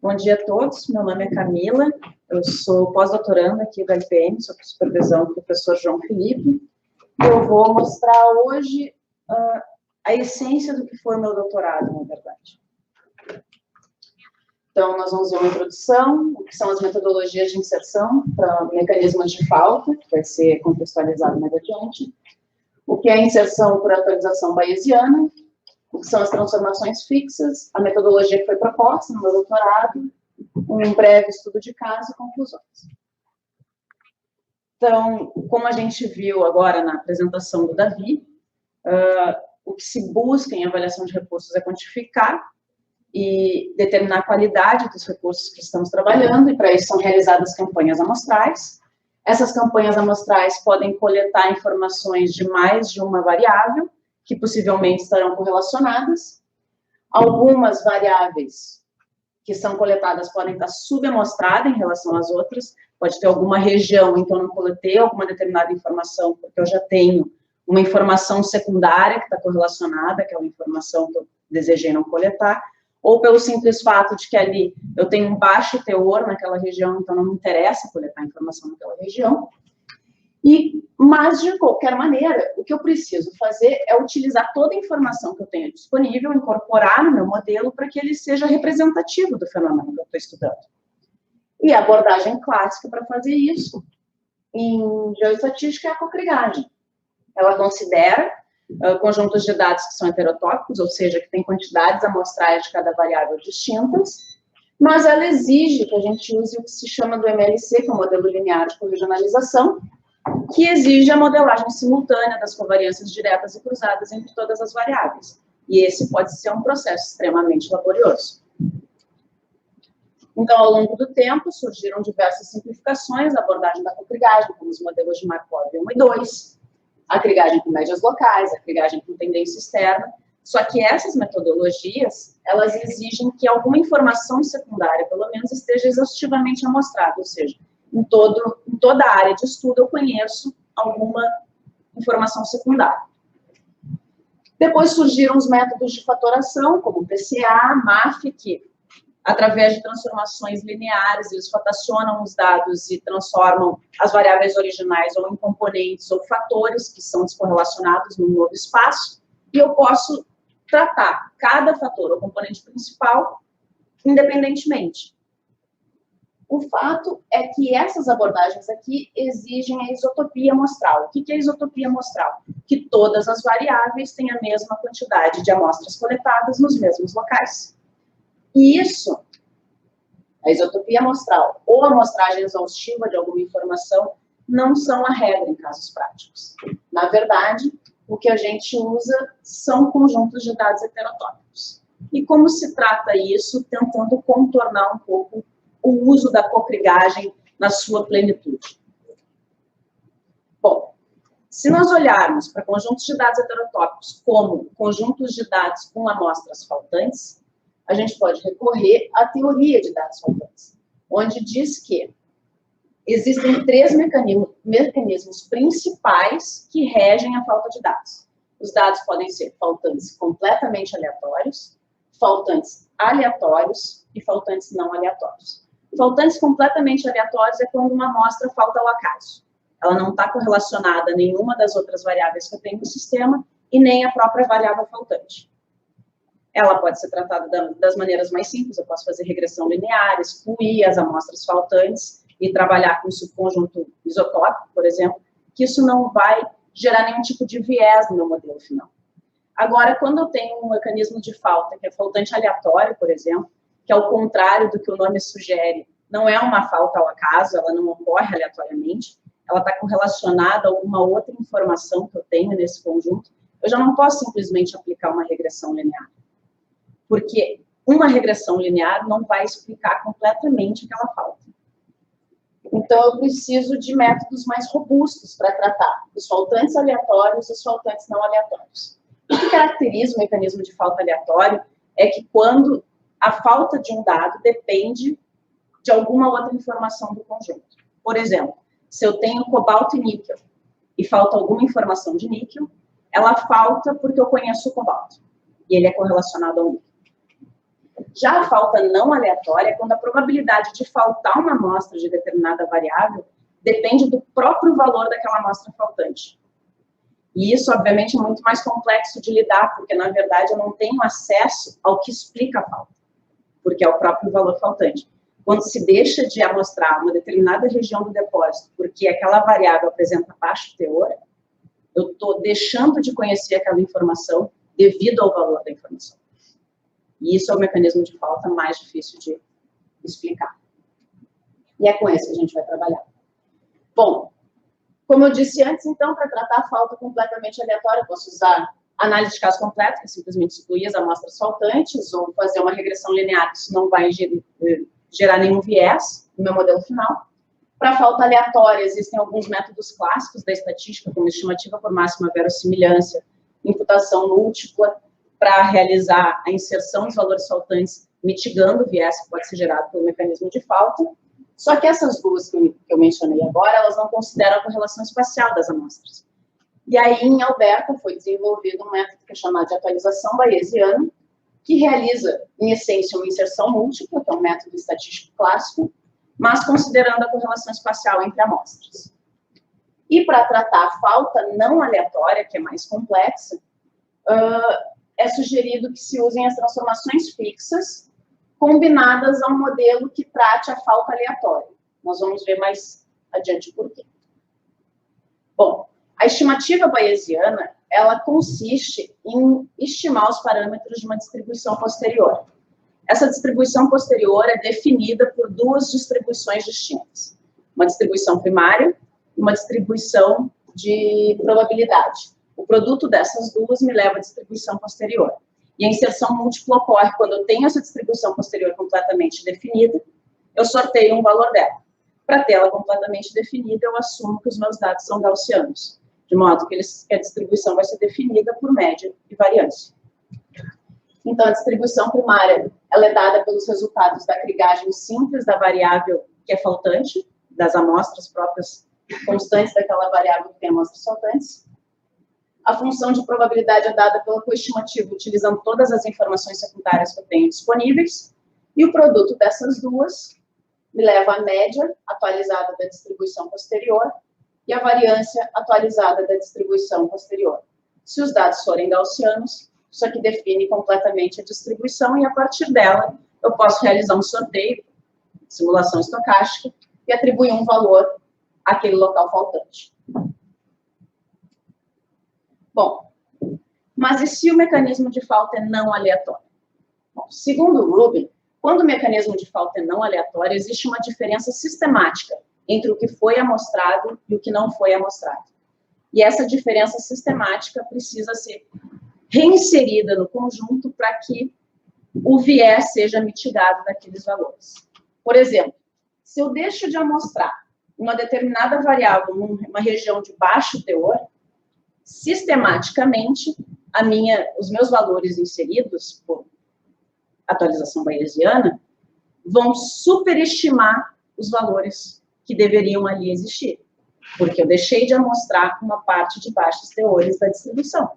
Bom dia a todos, meu nome é Camila, eu sou pós-doutoranda aqui da IPM, sob supervisão do professor João Felipe. Eu vou mostrar hoje a essência do que foi o meu doutorado, na verdade. Então, nós vamos ver uma introdução, o que são as metodologias de inserção para mecanismos de falta, que vai ser contextualizado mais adiante, o que é a inserção por atualização bayesiana, o que são as transformações fixas, a metodologia que foi proposta no meu doutorado, um breve estudo de caso e conclusões. Então, como a gente viu agora na apresentação do Davi, o que se busca em avaliação de recursos é quantificar e determinar a qualidade dos recursos que estamos trabalhando, e para isso são realizadas campanhas amostrais. Essas campanhas amostrais podem coletar informações de mais de uma variável, que possivelmente estarão correlacionadas. Algumas variáveis que são coletadas podem estar subamostradas em relação às outras, pode ter alguma região, então não coletei alguma determinada informação, porque eu já tenho uma informação secundária que está correlacionada, que é uma informação que eu desejei não coletar, ou pelo simples fato de que ali eu tenho um baixo teor naquela região, então não me interessa coletar informação naquela região. Mas, de qualquer maneira, o que eu preciso fazer é utilizar toda a informação que eu tenho disponível, incorporar no meu modelo para que ele seja representativo do fenômeno que eu estou estudando. E a abordagem clássica para fazer isso, em geoestatística, é a cocrigagem. Ela considera conjuntos de dados que são heterotópicos, ou seja, que tem quantidades amostrais de cada variável distintas, mas ela exige que a gente use o que se chama do MLC, que é o modelo linear de corregionalização, que exige a modelagem simultânea das covariâncias diretas e cruzadas entre todas as variáveis. E esse pode ser um processo extremamente laborioso. Então, ao longo do tempo, surgiram diversas simplificações da abordagem da cocrigagem, como os modelos de Markov 1 e 2, a crigagem com médias locais, a crigagem com tendência externa. Só que essas metodologias, elas exigem que alguma informação secundária, pelo menos, esteja exaustivamente amostrada, ou seja, em toda a área de estudo eu conheço alguma informação secundária. Depois surgiram os métodos de fatoração, como o PCA, MAF, que, através de transformações lineares, eles fatacionam os dados e transformam as variáveis originais ou em componentes ou fatores que são descorrelacionados num novo espaço, e eu posso tratar cada fator ou componente principal independentemente. O fato é que essas abordagens aqui exigem a isotopia amostral. O que é a isotopia amostral? Que todas as variáveis têm a mesma quantidade de amostras coletadas nos mesmos locais. E isso, a isotopia amostral ou a amostragem exaustiva de alguma informação, não são a regra em casos práticos. Na verdade, o que a gente usa são conjuntos de dados heterotópicos. E como se trata isso, tentando contornar um pouco o uso da cocrigagem na sua plenitude. Bom, se nós olharmos para conjuntos de dados heterotópicos como conjuntos de dados com amostras faltantes, a gente pode recorrer à teoria de dados faltantes, onde diz que existem três mecanismos principais que regem a falta de dados. Os dados podem ser faltantes completamente aleatórios, faltantes aleatórios e faltantes não aleatórios. Faltantes completamente aleatórios é quando uma amostra falta ao acaso. Ela não está correlacionada a nenhuma das outras variáveis que eu tenho no sistema e nem a própria variável faltante. Ela pode ser tratada das maneiras mais simples, eu posso fazer regressão linear, excluir as amostras faltantes e trabalhar com o subconjunto isotópico, por exemplo, que isso não vai gerar nenhum tipo de viés no meu modelo final. Agora, quando eu tenho um mecanismo de falta, que é faltante aleatório, por exemplo, que ao contrário do que o nome sugere, não é uma falta ao acaso, ela não ocorre aleatoriamente, ela está correlacionada a alguma outra informação que eu tenho nesse conjunto, eu já não posso simplesmente aplicar uma regressão linear. Porque uma regressão linear não vai explicar completamente aquela falta. Então, eu preciso de métodos mais robustos para tratar os faltantes aleatórios e os faltantes não aleatórios. O que caracteriza o mecanismo de falta aleatório é que quando a falta de um dado depende de alguma outra informação do conjunto. Por exemplo, se eu tenho cobalto e níquel e falta alguma informação de níquel, ela falta porque eu conheço o cobalto e ele é correlacionado ao níquel. Já a falta não aleatória é quando a probabilidade de faltar uma amostra de determinada variável depende do próprio valor daquela amostra faltante. E isso, obviamente, é muito mais complexo de lidar, porque, na verdade, eu não tenho acesso ao que explica a falta, porque é o próprio valor faltante. Quando se deixa de amostrar uma determinada região do depósito, porque aquela variável apresenta baixo teor, eu estou deixando de conhecer aquela informação devido ao valor da informação. E isso é o mecanismo de falta mais difícil de explicar. E é com esse que a gente vai trabalhar. Bom, como eu disse antes, então, para tratar a falta completamente aleatória, eu posso usar análise de caso completo, que é simplesmente excluir as amostras faltantes, ou fazer uma regressão linear, que isso não vai gerar nenhum viés no meu modelo final. Para falta aleatória, existem alguns métodos clássicos da estatística, como estimativa por máxima verossimilhança, imputação múltipla, para realizar a inserção dos valores faltantes, mitigando o viés que pode ser gerado pelo mecanismo de falta. Só que essas duas que eu mencionei agora, elas não consideram a correlação espacial das amostras. E aí, em Alberta, foi desenvolvido um método que é chamado de atualização bayesiana, que realiza, em essência, uma inserção múltipla, que é um método estatístico clássico, mas considerando a correlação espacial entre amostras. E para tratar a falta não aleatória, que é mais complexa, é sugerido que se usem as transformações fixas combinadas a um modelo que trate a falta aleatória. Nós vamos ver mais adiante por quê. Bom, a estimativa bayesiana, ela consiste em estimar os parâmetros de uma distribuição posterior. Essa distribuição posterior é definida por duas distribuições distintas. Uma distribuição primária e uma distribuição de probabilidade. O produto dessas duas me leva à distribuição posterior. E a inserção múltipla ocorre quando eu tenho essa distribuição posterior completamente definida, eu sorteio um valor dela. Para tê-la completamente definida, eu assumo que os meus dados são gaussianos, de modo que a distribuição vai ser definida por média e variância. Então, a distribuição primária, ela é dada pelos resultados da crigagem simples da variável que é faltante, das amostras próprias constantes daquela variável que tem amostras faltantes. A função de probabilidade é dada pela coestimativa, utilizando todas as informações secundárias que eu tenho disponíveis, e o produto dessas duas me leva à média atualizada da distribuição posterior e a variância atualizada da distribuição posterior. Se os dados forem gaussianos, isso aqui define completamente a distribuição, e a partir dela eu posso realizar um sorteio, simulação estocástica, e atribuir um valor àquele local faltante. Bom, mas e se o mecanismo de falta é não aleatório? Bom, segundo o Rubin, quando o mecanismo de falta é não aleatório, existe uma diferença sistemática entre o que foi amostrado e o que não foi amostrado. E essa diferença sistemática precisa ser reinserida no conjunto para que o viés seja mitigado daqueles valores. Por exemplo, se eu deixo de amostrar uma determinada variável numa região de baixo teor, sistematicamente, os meus valores inseridos por atualização bayesiana vão superestimar os valores que deveriam ali existir, porque eu deixei de amostrar uma parte de baixos teores da distribuição.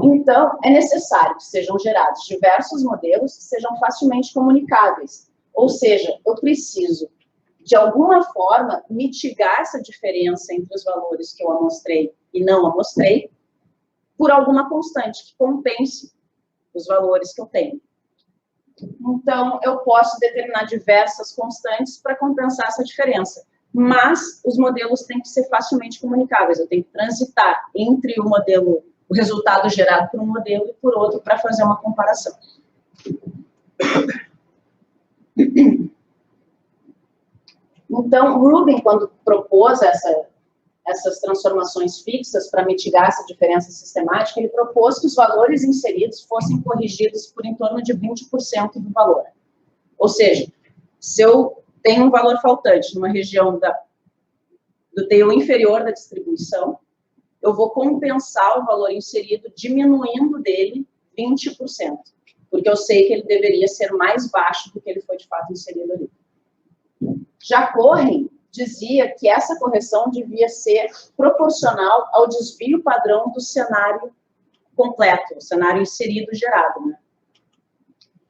Então, é necessário que sejam gerados diversos modelos que sejam facilmente comunicáveis, ou seja, eu preciso de alguma forma, mitigar essa diferença entre os valores que eu amostrei e não amostrei por alguma constante que compense os valores que eu tenho. Então, eu posso determinar diversas constantes para compensar essa diferença, mas os modelos têm que ser facilmente comunicáveis. Eu tenho que transitar entre o modelo, o resultado gerado por um modelo e por outro para fazer uma comparação. Então, Rubin, quando propôs essas transformações fixas para mitigar essa diferença sistemática, ele propôs que os valores inseridos fossem corrigidos por em torno de 20% do valor. Ou seja, se eu tenho um valor faltante numa região do teor inferior da distribuição, eu vou compensar o valor inserido diminuindo dele 20%, porque eu sei que ele deveria ser mais baixo do que ele foi de fato inserido ali. Já Cohen dizia que essa correção devia ser proporcional ao desvio padrão do cenário completo, o cenário inserido gerado, né?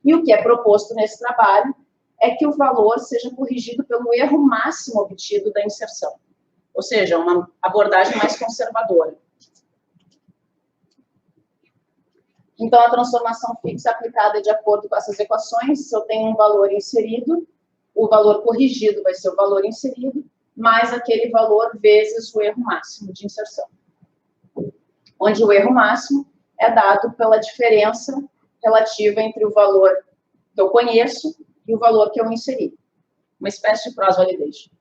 E o que é proposto nesse trabalho é que o valor seja corrigido pelo erro máximo obtido da inserção, ou seja, uma abordagem mais conservadora. Então, a transformação fixa é aplicada de acordo com essas equações. Se eu tenho um valor inserido, o valor corrigido vai ser o valor inserido, mais aquele valor vezes o erro máximo de inserção. Onde o erro máximo é dado pela diferença relativa entre o valor que eu conheço e o valor que eu inseri. Uma espécie de cross-validation.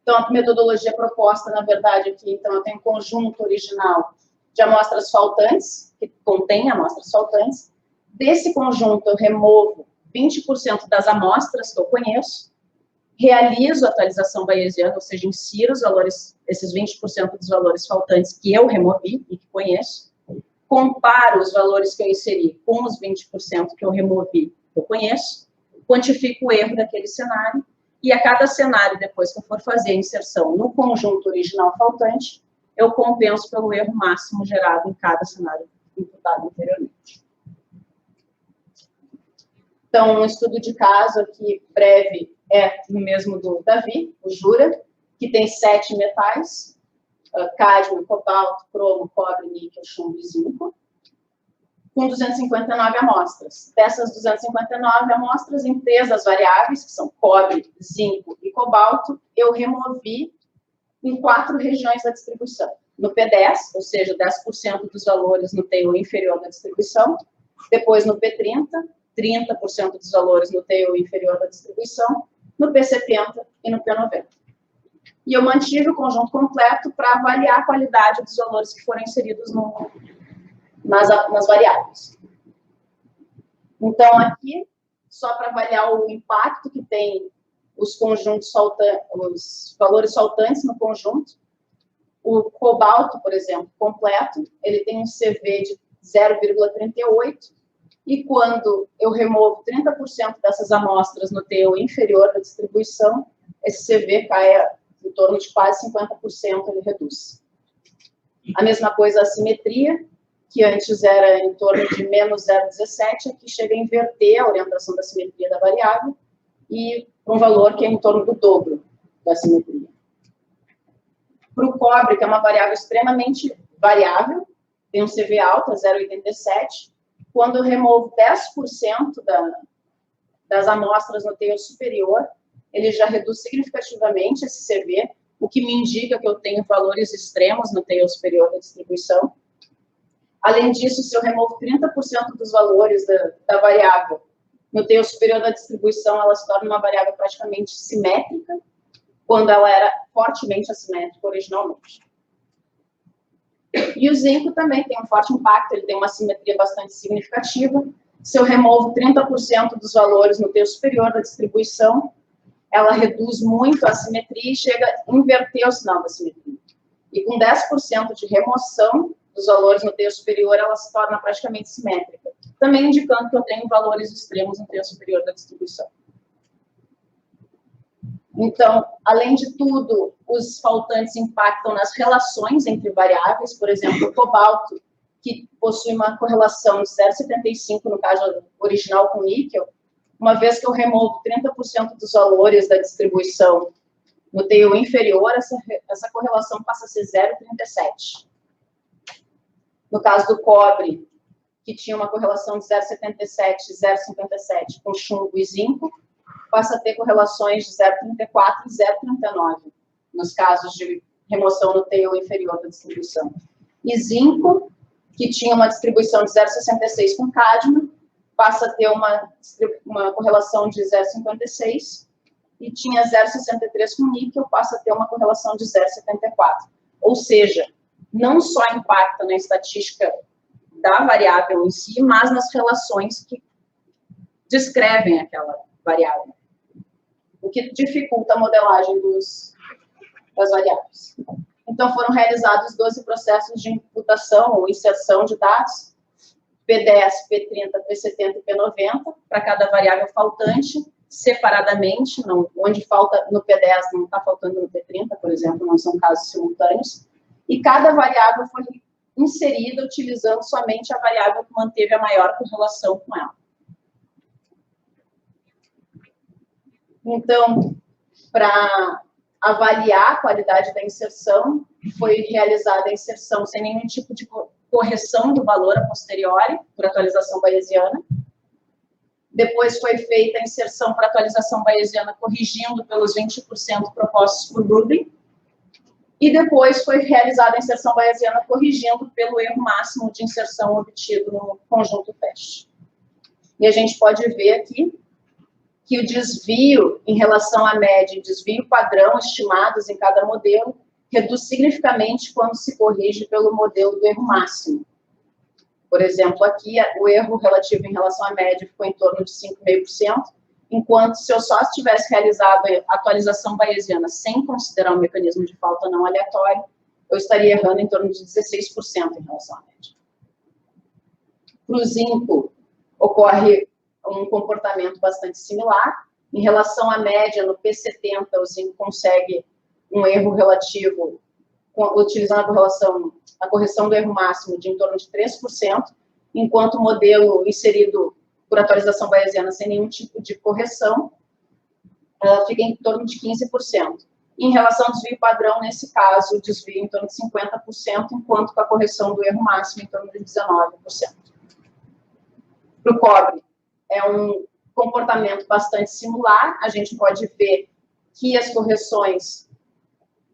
Então, a metodologia proposta, na verdade, aqui, então, eu tenho um conjunto original de amostras faltantes, que contém amostras faltantes. Desse conjunto, eu removo 20% das amostras que eu conheço, realizo a atualização bayesiana, ou seja, insiro os valores, esses 20% dos valores faltantes que eu removi e que conheço, comparo os valores que eu inseri com os 20% que eu removi, que eu conheço, quantifico o erro daquele cenário, e a cada cenário, depois que eu for fazer a inserção no conjunto original faltante, eu compenso pelo erro máximo gerado em cada cenário imputado anteriormente. Então, um estudo de caso aqui, breve, é o mesmo do Davi, o Jura, que tem 7 metais, cádmio, cobalto, cromo, cobre, níquel, chumbo e zinco, com 259 amostras. Dessas 259 amostras, em 3 das variáveis, que são cobre, zinco e cobalto, eu removi em 4 regiões da distribuição. No P10, ou seja, 10% dos valores no tail inferior da distribuição, depois no P30, 30% dos valores no tail inferior da distribuição, no P70 e no P90. E eu mantive o conjunto completo para avaliar a qualidade dos valores que foram inseridos nas variáveis. Então, aqui, só para avaliar o impacto que tem os valores faltantes no conjunto, o cobalto, por exemplo, completo, ele tem um CV de 0,38, e quando eu removo 30% dessas amostras no tail inferior da distribuição, esse CV cai em torno de quase 50%, ele reduz. A mesma coisa a simetria, que antes era em torno de menos 0,17, aqui chega a inverter a orientação da simetria da variável, e um valor que é em torno do dobro da simetria. Para o cobre, que é uma variável extremamente variável, tem um CV alto, 0,87, quando eu removo 10% das amostras no tail superior, ele já reduz significativamente esse CV, o que me indica que eu tenho valores extremos no tail superior da distribuição. Além disso, se eu removo 30% dos valores da variável no tail superior da distribuição, ela se torna uma variável praticamente simétrica, quando ela era fortemente assimétrica originalmente. E o zinco também tem um forte impacto, ele tem uma simetria bastante significativa. Se eu removo 30% dos valores no tail superior da distribuição, ela reduz muito a simetria e chega a inverter o sinal da simetria. E com 10% de remoção dos valores no tail superior, ela se torna praticamente simétrica, também indicando que eu tenho valores extremos no tail superior da distribuição. Então, além de tudo, os faltantes impactam nas relações entre variáveis, por exemplo, o cobalto, que possui uma correlação de 0,75 no caso original com níquel, uma vez que eu removo 30% dos valores da distribuição no tail inferior, essa correlação passa a ser 0,37. No caso do cobre, que tinha uma correlação de 0,77 e 0,57 com chumbo e zinco, passa a ter correlações de 0,34 e 0,39, nos casos de remoção no tail inferior da distribuição. E zinco, que tinha uma distribuição de 0,66 com cádmio, passa a ter uma correlação de 0,56, e tinha 0,63 com níquel, passa a ter uma correlação de 0,74. Ou seja, não só impacta na estatística da variável em si, mas nas relações que descrevem aquela variável, o que dificulta a modelagem das variáveis. Então, foram realizados 12 processos de imputação ou inserção de dados, P10, P30, P70 e P90, para cada variável faltante, separadamente, onde falta no P10 não está faltando no P30, por exemplo, não são casos simultâneos, e cada variável foi inserida utilizando somente a variável que manteve a maior correlação com ela. Então, para avaliar a qualidade da inserção, foi realizada a inserção sem nenhum tipo de correção do valor a posteriori, por atualização bayesiana. Depois foi feita a inserção para atualização bayesiana, corrigindo pelos 20% propostos por Rubin. E depois foi realizada a inserção bayesiana, corrigindo pelo erro máximo de inserção obtido no conjunto teste. E a gente pode ver aqui que o desvio em relação à média e desvio padrão estimados em cada modelo reduz significativamente quando se corrige pelo modelo do erro máximo. Por exemplo, aqui o erro relativo em relação à média ficou em torno de 5,5%, enquanto se eu só tivesse realizado a atualização bayesiana sem considerar o mecanismo de falta não aleatório, eu estaria errando em torno de 16% em relação à média. Para o zinco, ocorre um comportamento bastante similar. Em relação à média, no P70, o zinco consegue um erro relativo, utilizando a correção do erro máximo de em torno de 3%, enquanto o modelo inserido por atualização bayesiana sem nenhum tipo de correção, fica em torno de 15%. Em relação ao desvio padrão, nesse caso, o desvio em torno de 50%, enquanto com a correção do erro máximo em torno de 19%. Para o cobre, é um comportamento bastante similar. A gente pode ver que as correções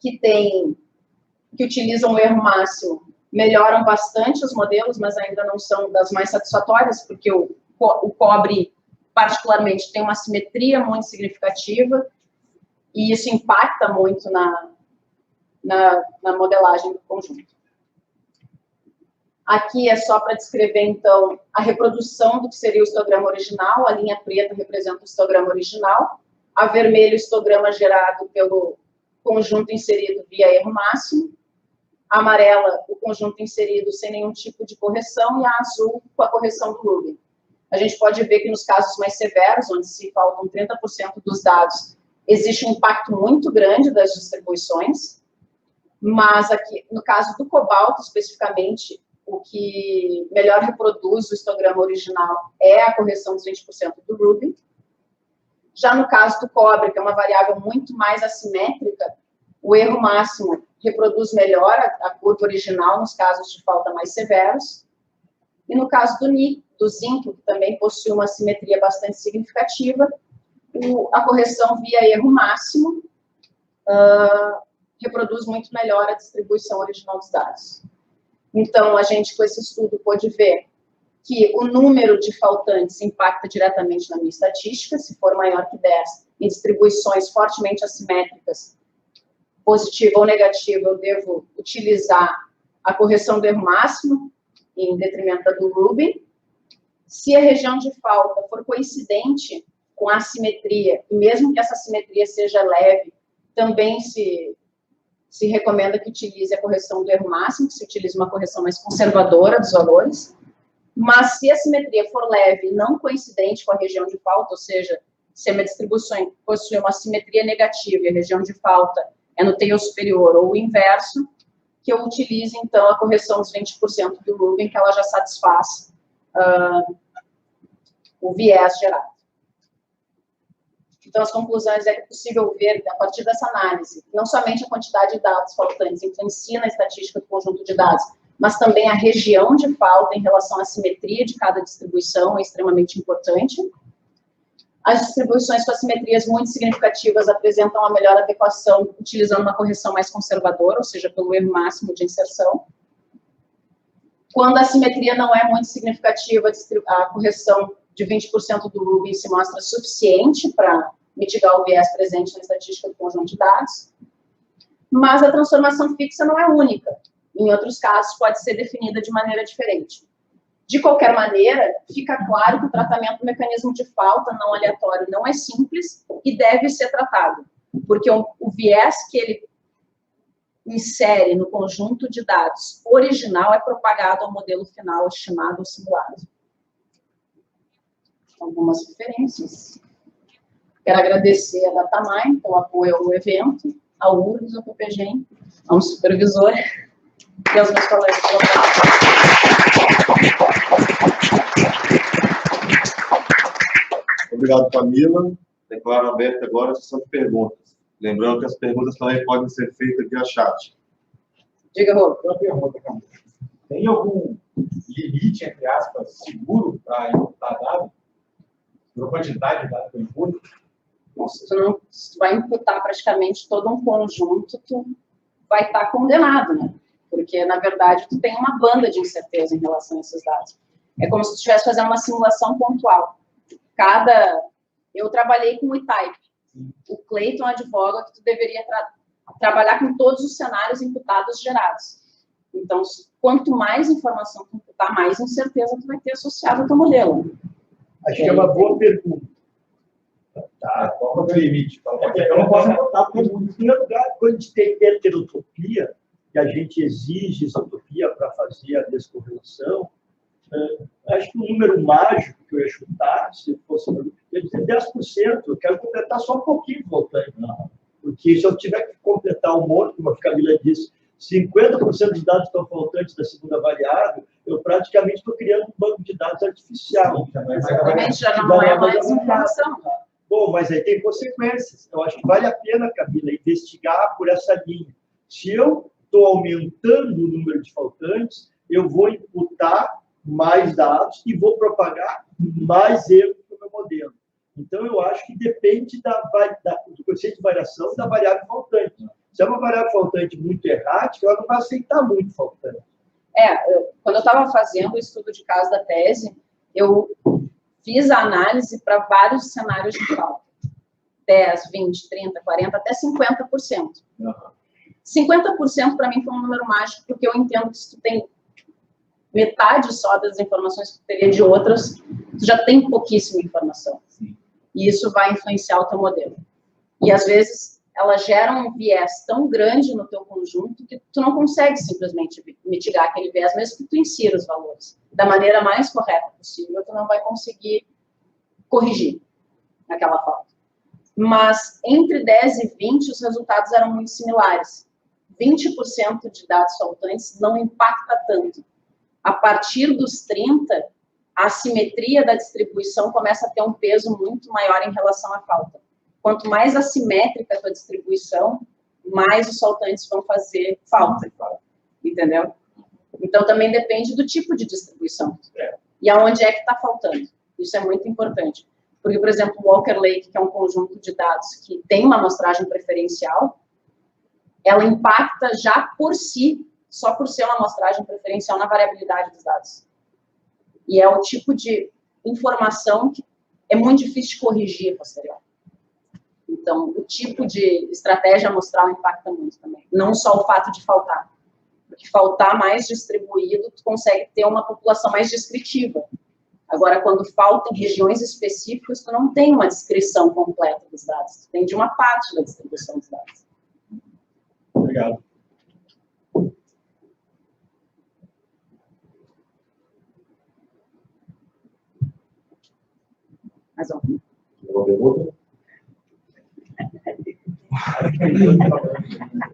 que utilizam o erro máximo melhoram bastante os modelos, mas ainda não são das mais satisfatórias, porque o cobre, particularmente, tem uma simetria muito significativa, e isso impacta muito na modelagem do conjunto. Aqui é só para descrever, então, a reprodução do que seria o histograma original. A linha preta representa o histograma original, a vermelha o histograma gerado pelo conjunto inserido via erro máximo, a amarela o conjunto inserido sem nenhum tipo de correção e a azul com a correção do Rubin. A gente pode ver que nos casos mais severos, onde se faltam 30% dos dados, existe um impacto muito grande das distribuições, mas aqui, no caso do cobalto, especificamente, o que melhor reproduz o histograma original é a correção dos 20% do Rubin. Já no caso do cobre, que é uma variável muito mais assimétrica, o erro máximo reproduz melhor a curva original nos casos de falta mais severos. E no caso do zinco, que também possui uma simetria bastante significativa, a correção via erro máximo reproduz muito melhor a distribuição original dos dados. Então, a gente, com esse estudo, pôde ver que o número de faltantes impacta diretamente na minha estatística. Se for maior que 10, em distribuições fortemente assimétricas, positiva ou negativa, eu devo utilizar a correção do erro máximo, em detrimento da do Rubin. Se a região de falta for coincidente com a assimetria, e mesmo que essa assimetria seja leve, também se recomenda que utilize a correção do erro máximo, que se utilize uma correção mais conservadora dos valores. Mas se a simetria for leve e não coincidente com a região de falta, ou seja, se a minha distribuição possui uma simetria negativa e a região de falta é no tail superior ou o inverso, que eu utilize, então, a correção dos 20% do Rubin, que ela já satisfaz o viés gerado. Então, as conclusões é que é possível ver, a partir dessa análise, não somente a quantidade de dados faltantes influencia na estatística do conjunto de dados, mas também a região de falta em relação à simetria de cada distribuição é extremamente importante. As distribuições com assimetrias muito significativas apresentam uma melhor adequação utilizando uma correção mais conservadora, ou seja, pelo erro máximo de inserção. Quando a simetria não é muito significativa, a correção de 20% do Rubin se mostra suficiente para mitigar o viés presente na estatística do conjunto de dados. Mas a transformação fixa não é única. Em outros casos, pode ser definida de maneira diferente. De qualquer maneira, fica claro que o tratamento do mecanismo de falta não aleatório não é simples e deve ser tratado, porque o viés que ele insere no conjunto de dados original é propagado ao modelo final estimado ou simulado. Algumas referências. Quero agradecer a Datamine pelo apoio ao evento, ao URGS, ao PPGEM, ao supervisor. e aos meus colegas pela Obrigado, Camila. Declaro aberta agora a sessão de perguntas. Lembrando que as perguntas também podem ser feitas via chat. Diga, Rô. Uma pergunta, Camila. Tem algum limite, entre aspas, seguro para imputar dados? Por quantidade de dados que eu imputo? Se tu vai imputar praticamente todo um conjunto, tu vai estar condenado, né? Porque, na verdade, tu tem uma banda de incerteza em relação a esses dados. É como se tu estivesse fazendo uma simulação pontual. Eu trabalhei com o E-Type. O Clayton advoga que tu deveria trabalhar com todos os cenários imputados gerados. Então, quanto mais informação tu imputar, mais incerteza tu vai ter associado ao teu modelo. Acho que é uma boa pergunta. Tá, qual é o limite? Eu não posso botar, porque, em primeiro lugar, quando a gente tem heterotopia, e a gente exige isotopia para fazer a descorrelação, acho que o número mágico que eu ia chutar, se fosse 10%, eu quero completar só um pouquinho voltando. Porque se eu tiver que completar um monte, como a Camila disse, 50% dos dados estão faltantes da segunda variável, eu praticamente estou criando um banco de dados artificial. Exatamente, já não é mais informação. Bom, mas aí tem consequências. Eu acho que vale a pena, Camila, investigar por essa linha. Se eu estou aumentando o número de faltantes, eu vou imputar mais dados e vou propagar mais erros no meu modelo. Então, eu acho que depende do conceito de variação da variável faltante. Se é uma variável faltante muito errática, ela não vai aceitar muito faltante. Quando eu estava fazendo o estudo de caso da tese, eu fiz a análise para vários cenários de falta. 10, 20, 30, 40, até 50%. 50% para mim foi um número mágico, porque eu entendo que se tu tem metade só das informações que tu teria de outras, tu já tem pouquíssima informação. Sim. E isso vai influenciar o teu modelo. E, às vezes, elas geram um viés tão grande no teu conjunto que tu não consegue simplesmente mitigar aquele viés, mesmo que tu insira os valores da maneira mais correta possível, tu não vai conseguir corrigir aquela falta. Mas, entre 10 e 20, os resultados eram muito similares. 20% de dados faltantes não impacta tanto. A partir dos 30, a assimetria da distribuição começa a ter um peso muito maior em relação à falta. Quanto mais assimétrica a tua distribuição, mais os faltantes vão fazer falta. Entendeu? Então, também depende do tipo de distribuição. E aonde é que está faltando. Isso é muito importante. Porque, por exemplo, o Walker Lake, que é um conjunto de dados que tem uma amostragem preferencial, ela impacta já por si, só por ser uma amostragem preferencial na variabilidade dos dados. E é o tipo de informação que é muito difícil de corrigir posterior. Então, o tipo de estratégia amostral impacta muito também. Não só o fato de faltar. Porque faltar mais distribuído, tu consegue ter uma população mais descritiva. Agora, quando falta em regiões específicas, tu não tem uma descrição completa dos dados. Tu tem de uma parte da distribuição dos dados. Obrigado. Mais um. Uma pergunta?